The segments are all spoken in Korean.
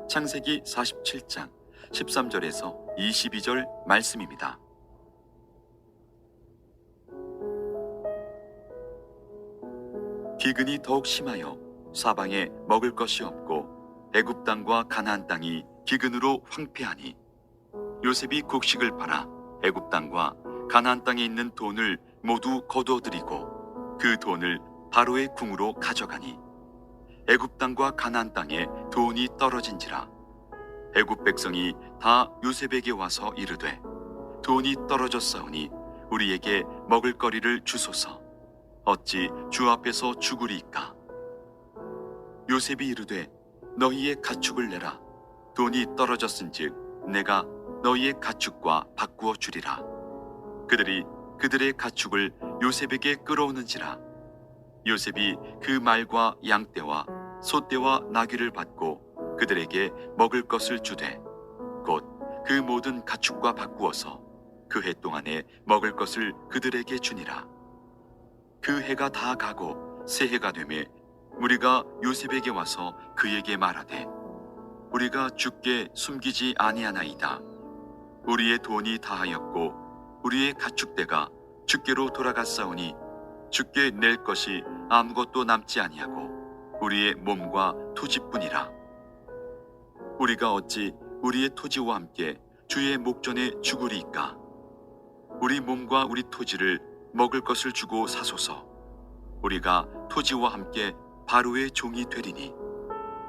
창세기 47장 13절에서 22절 말씀입니다. 기근이 더욱 심하여 사방에 먹을 것이 없고 애굽 땅과 가나안 땅이 기근으로 황폐하니 요셉이 곡식을 팔아 애굽 땅과 가나안 땅에 있는 돈을 모두 거두어들이고 그 돈을 바로의 궁으로 가져가니 애굽 땅과 가나안 땅에 돈이 떨어진지라. 애굽 백성이 다 요셉에게 와서 이르되 돈이 떨어졌사오니 우리에게 먹을 거리를 주소서. 어찌 주 앞에서 죽으리이까? 요셉이 이르되 너희의 가축을 내라. 돈이 떨어졌은즉 내가 너희의 가축과 바꾸어 주리라. 그들이 그들의 가축을 요셉에게 끌어오는지라. 요셉이 그 말과 양떼와 소떼와 나귀를 받고 그들에게 먹을 것을 주되 곧 그 모든 가축과 바꾸어서 그 해 동안에 먹을 것을 그들에게 주니라. 그 해가 다 가고 새 해가 되매 우리가 요셉에게 와서 그에게 말하되 우리가 주께 숨기지 아니하나이다. 우리의 돈이 다하였고 우리의 가축대가 주께로 돌아갔사오니 주께 낼 것이 아무것도 남지 아니하고 우리의 몸과 토지뿐이라. 우리가 어찌 우리의 토지와 함께 주의 목전에 죽으리이까? 우리 몸과 우리 토지를 먹을 것을 주고 사소서. 우리가 토지와 함께 바로의 종이 되리니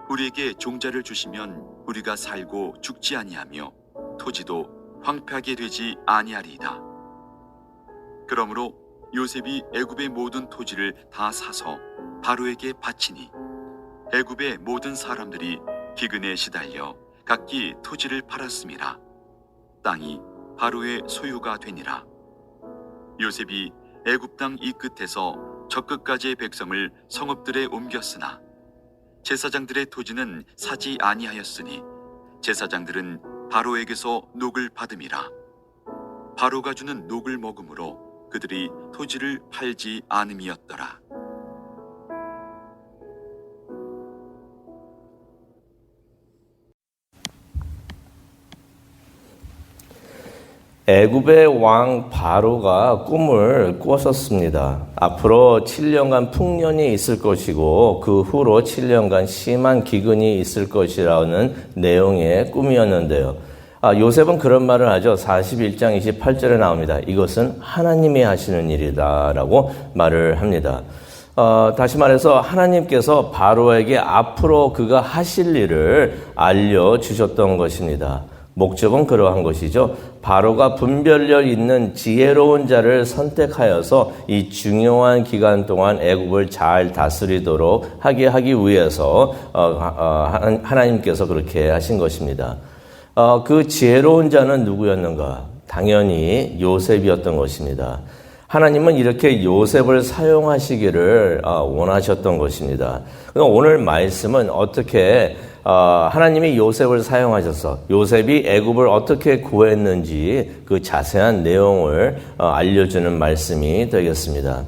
우리에게 종자를 주시면 우리가 살고 죽지 아니하며 토지도 황폐하게 되지 아니하리이다. 그러므로 요셉이 애굽의 모든 토지를 다 사서 바로에게 바치니 애굽의 모든 사람들이 기근에 시달려 각기 토지를 팔았음이라. 땅이 바로의 소유가 되니라. 요셉이 애굽 땅 이 끝에서 저 끝까지의 백성을 성읍들에 옮겼으나 제사장들의 토지는 사지 아니하였으니 제사장들은 바로에게서 녹을 받음이라. 바로가 주는 녹을 먹음으로 그들이 토지를 팔지 않음이었더라. 애굽의 왕 바로가 꿈을 꾸었었습니다. 앞으로 7년간 풍년이 있을 것이고 그 후로 7년간 심한 기근이 있을 것이라는 내용의 꿈이었는데요. 요셉은 그런 말을 하죠. 41장 28절에 나옵니다. 이것은 하나님이 하시는 일이다 라고 말을 합니다. 다시 말해서 하나님께서 바로에게 앞으로 그가 하실 일을 알려주셨던 것입니다. 목적은 그러한 것이죠. 바로가 분별력 있는 지혜로운 자를 선택하여서 이 중요한 기간 동안 애굽을 잘 다스리도록 하게 하기 위해서 하나님께서 그렇게 하신 것입니다. 그 지혜로운 자는 누구였는가? 당연히 요셉이었던 것입니다. 하나님은 이렇게 요셉을 사용하시기를 원하셨던 것입니다. 오늘 말씀은 어떻게 하나님이 요셉을 사용하셔서 요셉이 애굽을 어떻게 구했는지 그 자세한 내용을 알려주는 말씀이 되겠습니다.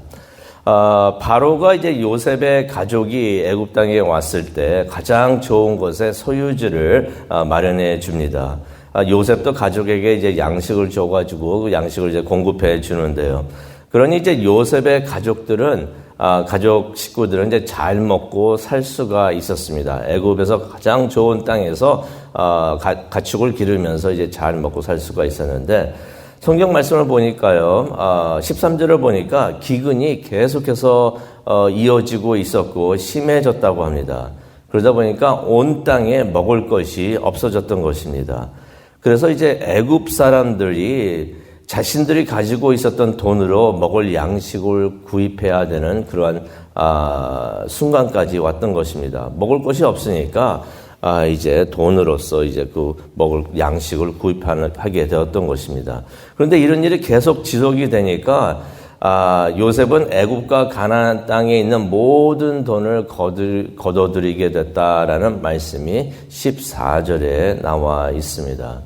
바로가 이제 요셉의 가족이 애굽 땅에 왔을 때 가장 좋은 곳에 소유지를 마련해 줍니다. 요셉도 가족에게 이제 양식을 줘가지고 그 양식을 이제 공급해 주는데요. 그러니 이제 요셉의 가족 식구들은 이제 잘 먹고 살 수가 있었습니다. 애굽에서 가장 좋은 땅에서 가축을 기르면서 이제 잘 먹고 살 수가 있었는데 성경 말씀을 보니까요, 13절을 보니까 기근이 계속해서 이어지고 있었고 심해졌다고 합니다. 그러다 보니까 온 땅에 먹을 것이 없어졌던 것입니다. 그래서 이제 애굽 사람들이 자신들이 가지고 있었던 돈으로 먹을 양식을 구입해야 되는 그러한 순간까지 왔던 것입니다. 먹을 것이 없으니까 이제 돈으로서 이제 그 먹을 양식을 구입하게 되었던 것입니다. 그런데 이런 일이 계속 지속이 되니까 요셉은 애굽과 가나안 땅에 있는 모든 돈을 거둬들이게 됐다라는 말씀이 14절에 나와 있습니다.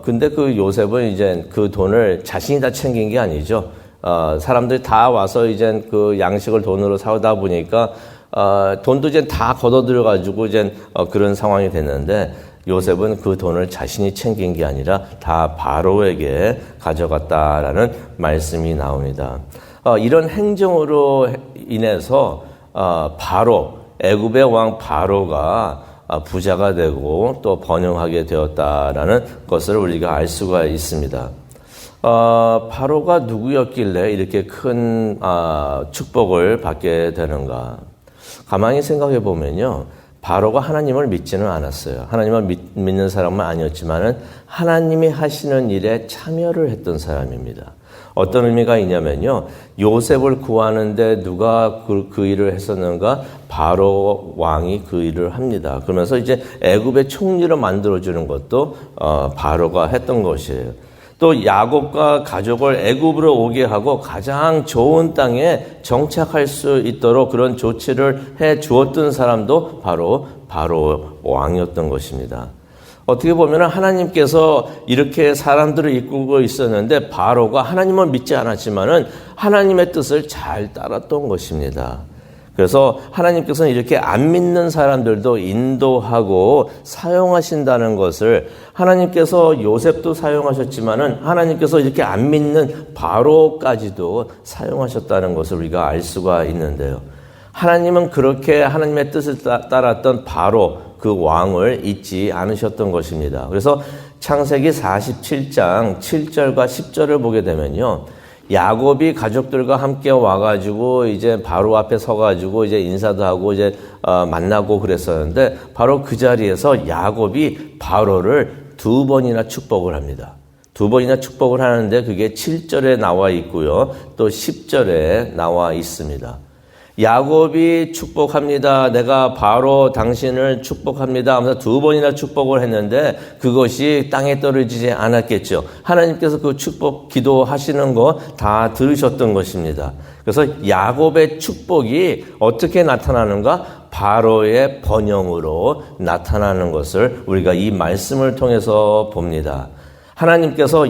근데 그 요셉은 이제 그 돈을 자신이 다 챙긴 게 아니죠. 사람들이 다 와서 이제 그 양식을 돈으로 사다 보니까 돈도 이제 다 걷어들여가지고 이제 그런 상황이 됐는데 요셉은 그 돈을 자신이 챙긴 게 아니라 다 바로에게 가져갔다라는 말씀이 나옵니다. 이런 행정으로 인해서 애굽의 왕 바로가 부자가 되고 또 번영하게 되었다라는 것을 우리가 알 수가 있습니다. 바로가 누구였길래 이렇게 큰 축복을 받게 되는가? 가만히 생각해 보면요. 바로가 하나님을 믿지는 않았어요. 하나님을 믿는 사람은 아니었지만은 하나님이 하시는 일에 참여를 했던 사람입니다. 어떤 의미가 있냐면요. 요셉을 구하는데 누가 그 일을 했었는가? 바로 왕이 그 일을 합니다. 그러면서 이제 애굽의 총리를 만들어주는 것도 바로가 했던 것이에요. 또 야곱과 가족을 애굽으로 오게 하고 가장 좋은 땅에 정착할 수 있도록 그런 조치를 해 주었던 사람도 바로 왕이었던 것입니다. 어떻게 보면 하나님께서 이렇게 사람들을 이끌고 있었는데 바로가 하나님을 믿지 않았지만은 하나님의 뜻을 잘 따랐던 것입니다. 그래서 하나님께서는 이렇게 안 믿는 사람들도 인도하고 사용하신다는 것을 하나님께서 요셉도 사용하셨지만은 하나님께서 이렇게 안 믿는 바로까지도 사용하셨다는 것을 우리가 알 수가 있는데요. 하나님은 그렇게 하나님의 뜻을 따랐던 바로 그 왕을 잊지 않으셨던 것입니다. 그래서 창세기 47장 7절과 10절을 보게 되면요. 야곱이 가족들과 함께 와가지고 이제 바로 앞에 서가지고 이제 인사도 하고 이제 만나고 그랬었는데 바로 그 자리에서 야곱이 바로를 2번이나 축복을 합니다. 2번이나 축복을 하는데 그게 7절에 나와 있고요. 또 10절에 나와 있습니다. 야곱이 축복합니다. 내가 바로 당신을 축복합니다 하면서 2번이나 축복을 했는데 그것이 땅에 떨어지지 않았겠죠. 하나님께서 그 축복 기도하시는 거 다 들으셨던 것입니다. 그래서 야곱의 축복이 어떻게 나타나는가? 바로의 번영으로 나타나는 것을 우리가 이 말씀을 통해서 봅니다. 하나님께서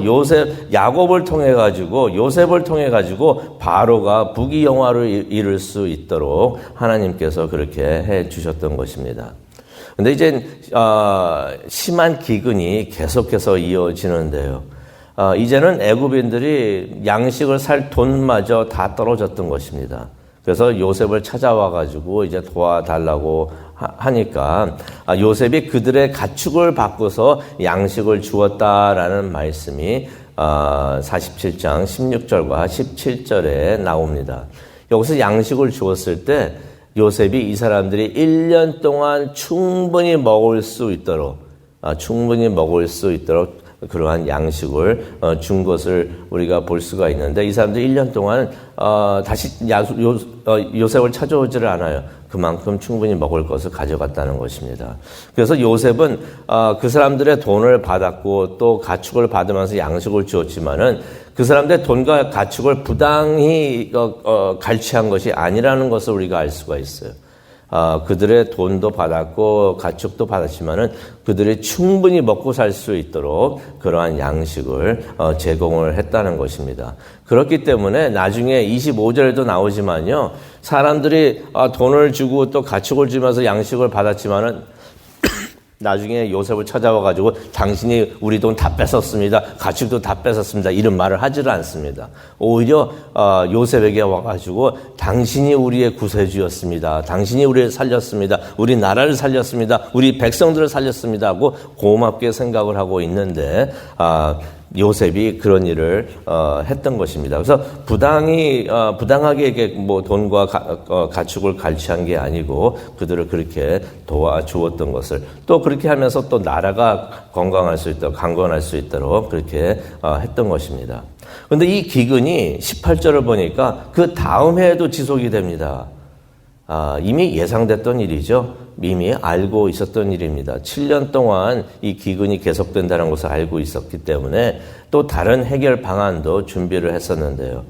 야곱을 통해 가지고 요셉을 통해 가지고 바로가 부귀영화를 이룰 수 있도록 하나님께서 그렇게 해 주셨던 것입니다. 근데 이제 심한 기근이 계속해서 이어지는데요. 이제는 애굽인들이 양식을 살 돈마저 다 떨어졌던 것입니다. 그래서 요셉을 찾아와 가지고 이제 도와달라고 하니까 요셉이 그들의 가축을 바꿔서 양식을 주었다라는 말씀이 47장 16절과 17절에 나옵니다. 여기서 양식을 주었을 때 요셉이 이 사람들이 1년 동안 충분히 먹을 수 있도록 그러한 양식을 준 것을 우리가 볼 수가 있는데 이 사람들이 1년 동안 다시 요셉을 찾아오지를 않아요. 그만큼 충분히 먹을 것을 가져갔다는 것입니다. 그래서 요셉은 그 사람들의 돈을 받았고 또 가축을 받으면서 양식을 주었지만은 그 사람들의 돈과 가축을 부당히 갈취한 것이 아니라는 것을 우리가 알 수가 있어요. 그들의 돈도 받았고 가축도 받았지만은 그들이 충분히 먹고 살 수 있도록 그러한 양식을 제공을 했다는 것입니다. 그렇기 때문에 나중에 25절에도 나오지만요. 사람들이 돈을 주고 또 가축을 주면서 양식을 받았지만은 나중에 요셉을 찾아와가지고 당신이 우리 돈 다 뺏었습니다. 가축도 다 뺏었습니다. 이런 말을 하지를 않습니다. 오히려 요셉에게 와가지고 당신이 우리의 구세주였습니다. 당신이 우리를 살렸습니다. 우리 나라를 살렸습니다. 우리 백성들을 살렸습니다 하고 고맙게 생각을 하고 있는데 요셉이 그런 일을 했던 것입니다. 그래서 부당하게 이게 뭐 돈과 가축을 갈취한 게 아니고 그들을 그렇게 도와주었던 것을 또 그렇게 하면서 또 나라가 건강할 수 있도록 강건할 수 있도록 그렇게 했던 것입니다. 그런데 이 기근이 18절을 보니까 그 다음 해에도 지속이 됩니다. 이미 예상됐던 일이죠. 이미 알고 있었던 일입니다. 7년 동안 이 기근이 계속된다는 것을 알고 있었기 때문에 또 다른 해결 방안도 준비를 했었는데요.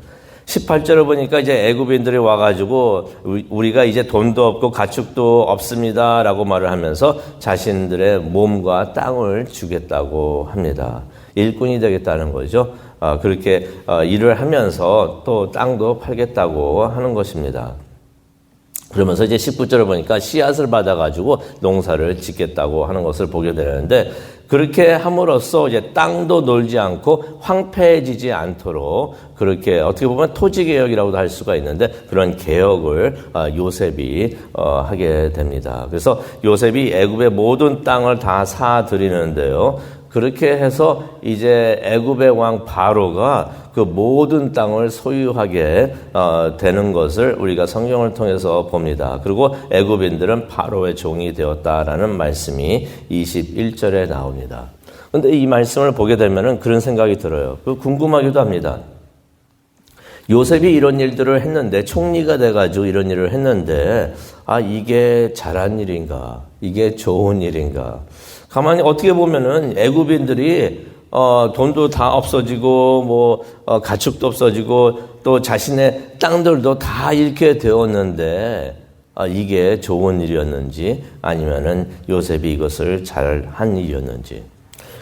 18절을 보니까 이제 애굽인들이 와가지고 우리가 이제 돈도 없고 가축도 없습니다라고 말을 하면서 자신들의 몸과 땅을 주겠다고 합니다. 일꾼이 되겠다는 거죠. 그렇게 일을 하면서 또 땅도 팔겠다고 하는 것입니다. 그러면서 이제 19절을 보니까 씨앗을 받아가지고 농사를 짓겠다고 하는 것을 보게 되는데, 그렇게 함으로써 이제 땅도 놀지 않고 황폐해지지 않도록 그렇게 어떻게 보면 토지개혁이라고도 할 수가 있는데, 그런 개혁을 요셉이 하게 됩니다. 그래서 요셉이 애굽의 모든 땅을 다 사들이는데요. 그렇게 해서 이제 애굽의 왕 바로가 그 모든 땅을 소유하게 되는 것을 우리가 성경을 통해서 봅니다. 그리고 애굽인들은 바로의 종이 되었다라는 말씀이 21절에 나옵니다. 그런데 이 말씀을 보게 되면은 그런 생각이 들어요. 궁금하기도 합니다. 요셉이 이런 일들을 했는데, 총리가 돼가지고 이런 일을 했는데, 이게 잘한 일인가? 이게 좋은 일인가? 가만히 어떻게 보면은 애굽인들이 돈도 다 없어지고 가축도 없어지고 또 자신의 땅들도 다 잃게 되었는데, 이게 좋은 일이었는지 아니면은 요셉이 이것을 잘한 일이었는지.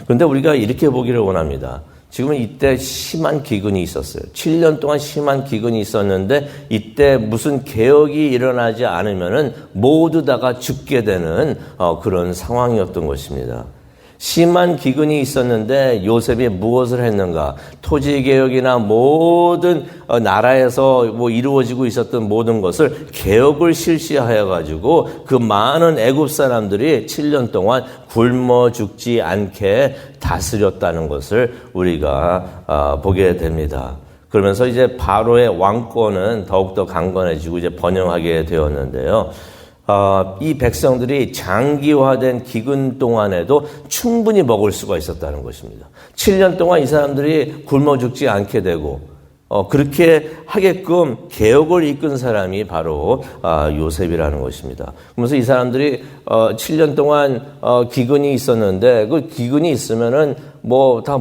그런데 우리가 이렇게 보기를 원합니다. 지금은 이때 심한 기근이 있었어요. 7년 동안 심한 기근이 있었는데, 이때 무슨 개혁이 일어나지 않으면은 모두 다가 죽게 되는 그런 상황이었던 것입니다. 심한 기근이 있었는데 요셉이 무엇을 했는가? 토지개혁이나 모든 나라에서 이루어지고 있었던 모든 것을 개혁을 실시하여 가지고 그 많은 애굽 사람들이 7년 동안 굶어 죽지 않게 다스렸다는 것을 우리가 보게 됩니다. 그러면서 이제 바로의 왕권은 더욱더 강건해지고 이제 번영하게 되었는데요. 이 백성들이 장기화된 기근 동안에도 충분히 먹을 수가 있었다는 것입니다. 7년 동안 이 사람들이 굶어 죽지 않게 되고, 그렇게 하게끔 개혁을 이끈 사람이 바로 요셉이라는 것입니다. 그러면서 이 사람들이 7년 동안 기근이 있었는데, 그 기근이 있으면은 다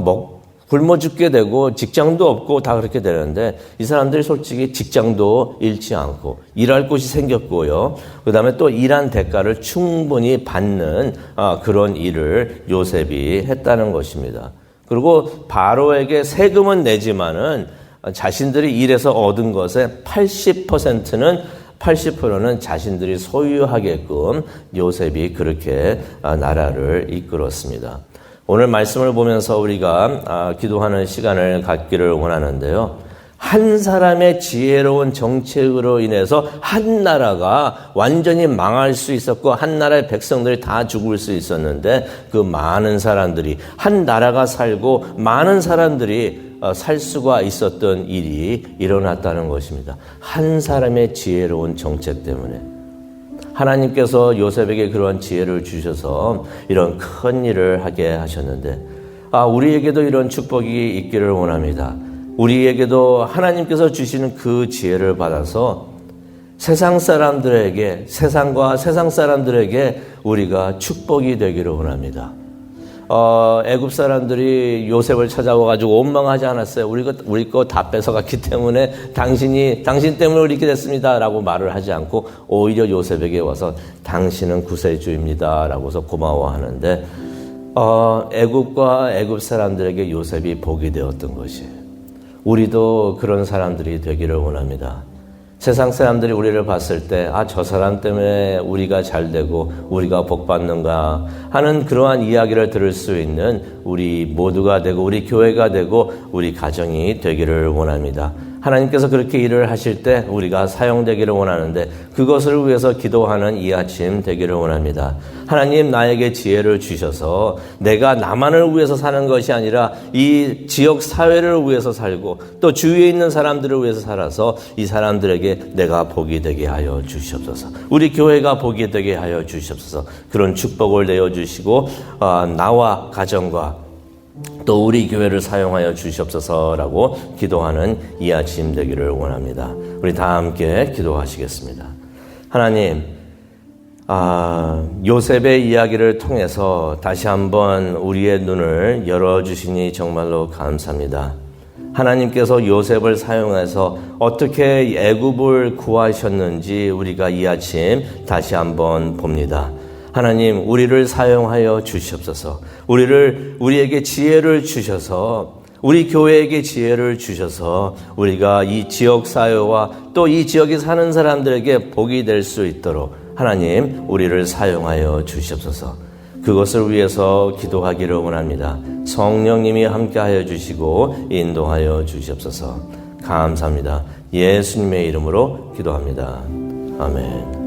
굶어 죽게 되고 직장도 없고 다 그렇게 되는데, 이 사람들이 솔직히 직장도 잃지 않고 일할 곳이 생겼고요. 그 다음에 또 일한 대가를 충분히 받는 그런 일을 요셉이 했다는 것입니다. 그리고 바로에게 세금은 내지만은 자신들이 일해서 얻은 것의 80%는 자신들이 소유하게끔 요셉이 그렇게 나라를 이끌었습니다. 오늘 말씀을 보면서 우리가 기도하는 시간을 갖기를 원하는데요. 한 사람의 지혜로운 정책으로 인해서 한 나라가 완전히 망할 수 있었고, 한 나라의 백성들이 다 죽을 수 있었는데, 그 많은 사람들이, 한 나라가 살고 많은 사람들이 살 수가 있었던 일이 일어났다는 것입니다. 한 사람의 지혜로운 정책 때문에. 하나님께서 요셉에게 그러한 지혜를 주셔서 이런 큰 일을 하게 하셨는데, 우리에게도 이런 축복이 있기를 원합니다. 우리에게도 하나님께서 주시는 그 지혜를 받아서 세상과 세상 사람들에게 우리가 축복이 되기를 원합니다. 애굽 사람들이 요셉을 찾아와가지고 원망하지 않았어요. 우리 거 다 뺏어갔기 때문에 당신 때문에 우리 이렇게 됐습니다 라고 말을 하지 않고, 오히려 요셉에게 와서 당신은 구세주입니다 라고서 고마워하는데, 애굽과 애굽 사람들에게 요셉이 복이 되었던 것이에요. 우리도 그런 사람들이 되기를 원합니다. 세상 사람들이 우리를 봤을 때, 저 사람 때문에 우리가 잘 되고 우리가 복 받는가 하는 그러한 이야기를 들을 수 있는 우리 모두가 되고, 우리 교회가 되고, 우리 가정이 되기를 원합니다. 하나님께서 그렇게 일을 하실 때 우리가 사용되기를 원하는데, 그것을 위해서 기도하는 이 아침 되기를 원합니다. 하나님, 나에게 지혜를 주셔서 내가 나만을 위해서 사는 것이 아니라 이 지역 사회를 위해서 살고, 또 주위에 있는 사람들을 위해서 살아서 이 사람들에게 내가 복이 되게 하여 주시옵소서. 우리 교회가 복이 되게 하여 주시옵소서. 그런 축복을 내어주시고, 나와 가정과 또 우리 교회를 사용하여 주시옵소서라고 기도하는 이 아침 되기를 원합니다. 우리 다 함께 기도하시겠습니다. 하나님, 요셉의 이야기를 통해서 다시 한번 우리의 눈을 열어주시니 정말로 감사합니다. 하나님께서 요셉을 사용해서 어떻게 애굽을 구하셨는지 우리가 이 아침 다시 한번 봅니다. 하나님, 우리를 사용하여 주시옵소서. 우리에게 지혜를 주셔서 우리 교회에게 지혜를 주셔서 우리가 이 지역 사회와 또 이 지역에 사는 사람들에게 복이 될 수 있도록 하나님 우리를 사용하여 주시옵소서. 그것을 위해서 기도하기를 원합니다. 성령님이 함께하여 주시고 인도하여 주시옵소서. 감사합니다. 예수님의 이름으로 기도합니다. 아멘.